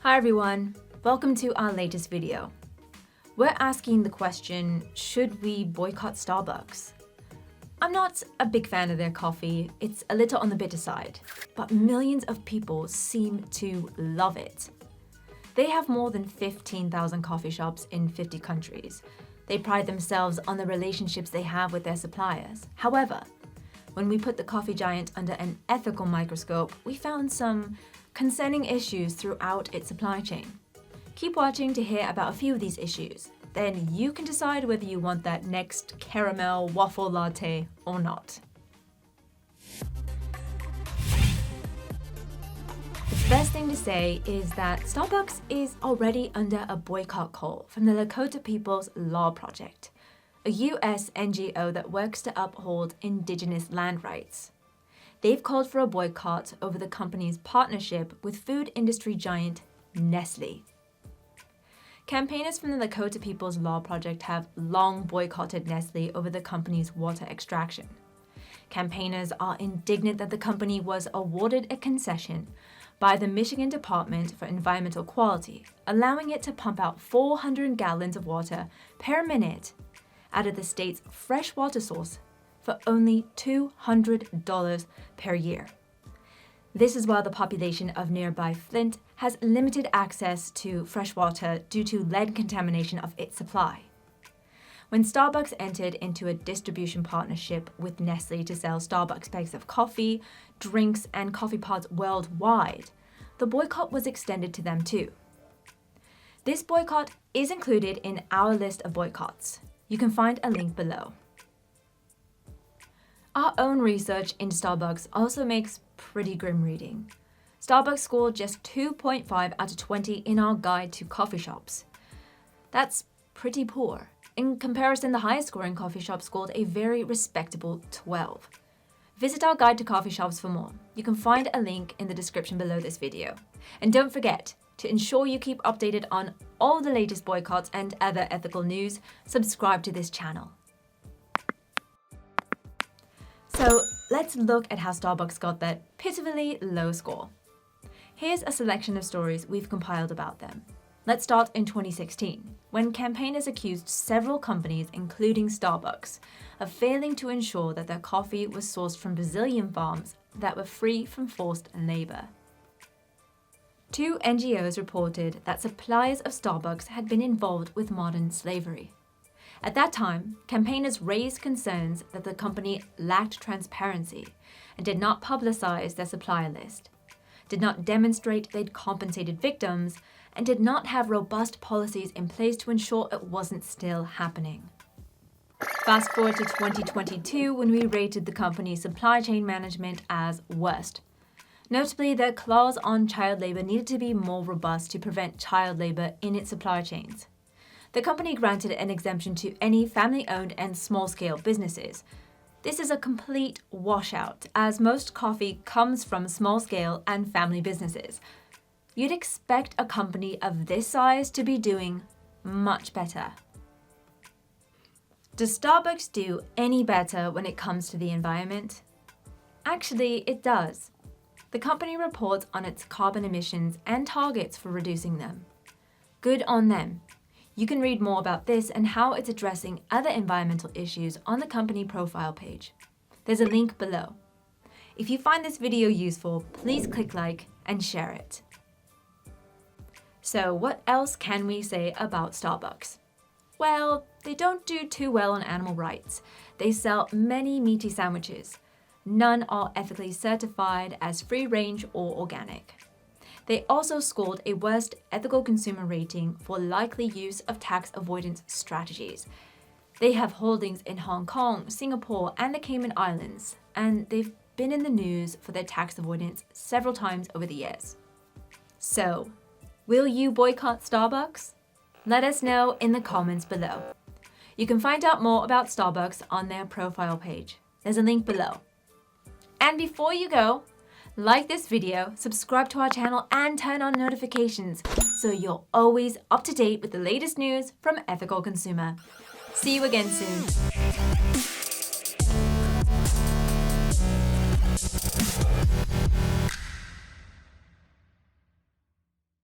Hi everyone, welcome to our latest video. We're asking the question, should we boycott Starbucks? I'm not a big fan of their coffee, it's a little on the bitter side, but millions of people seem to love it. They have more than 15,000 coffee shops in 50 countries. They pride themselves on the relationships they have with their suppliers. However, when we put the coffee giant under an ethical microscope, we found some concerning issues throughout its supply chain. Keep watching to hear about a few of these issues. Then you can decide whether you want that next caramel waffle latte or not. The first thing to say is that Starbucks is already under a boycott call from the Lakota People's Law Project, a US NGO that works to uphold indigenous land rights. They've called for a boycott over the company's partnership with food industry giant Nestle. Campaigners from the Lakota People's Law Project have long boycotted Nestle over the company's water extraction. Campaigners are indignant that the company was awarded a concession by the Michigan Department for Environmental Quality, allowing it to pump out 400 gallons of water per minute out of the state's fresh water source for only $200 per year. This is while the population of nearby Flint has limited access to fresh water due to lead contamination of its supply. When Starbucks entered into a distribution partnership with Nestle to sell Starbucks bags of coffee, drinks, and coffee pods worldwide, the boycott was extended to them too. This boycott is included in our list of boycotts. You can find a link below. Our own research into Starbucks also makes pretty grim reading. Starbucks scored just 2.5 out of 20 in our guide to coffee shops. That's pretty poor. In comparison, the highest scoring coffee shop scored a very respectable 12. Visit our guide to coffee shops for more. You can find a link in the description below this video. And don't forget, to ensure you keep updated on all the latest boycotts and other ethical news, subscribe to this channel. So let's look at how Starbucks got that pitifully low score. Here's a selection of stories we've compiled about them. Let's start in 2016, when campaigners accused several companies, including Starbucks, of failing to ensure that their coffee was sourced from Brazilian farms that were free from forced labor. Two NGOs reported that suppliers of Starbucks had been involved with modern slavery. At that time, campaigners raised concerns that the company lacked transparency and did not publicize their supplier list, did not demonstrate they'd compensated victims, and did not have robust policies in place to ensure it wasn't still happening. Fast forward to 2022, when we rated the company's supply chain management as worst. Notably, their clause on child labor needed to be more robust to prevent child labor in its supply chains. The company granted an exemption to any family-owned and small-scale businesses. This is a complete washout, as most coffee comes from small-scale and family businesses. You'd expect a company of this size to be doing much better. Does Starbucks do any better when it comes to the environment? Actually, it does. The company reports on its carbon emissions and targets for reducing them. Good on them. You can read more about this and how it's addressing other environmental issues on the company profile page. There's a link below. If you find this video useful, please click like and share it. So what else can we say about Starbucks? Well, they don't do too well on animal rights. They sell many meaty sandwiches. None are ethically certified as free-range or organic. They also scored a worst ethical consumer rating for likely use of tax avoidance strategies. They have holdings in Hong Kong, Singapore, and the Cayman Islands, and they've been in the news for their tax avoidance several times over the years. So, will you boycott Starbucks? Let us know in the comments below. You can find out more about Starbucks on their profile page. There's a link below. And before you go, like this video, subscribe to our channel, and turn on notifications so you're always up to date with the latest news from Ethical Consumer. See you again soon.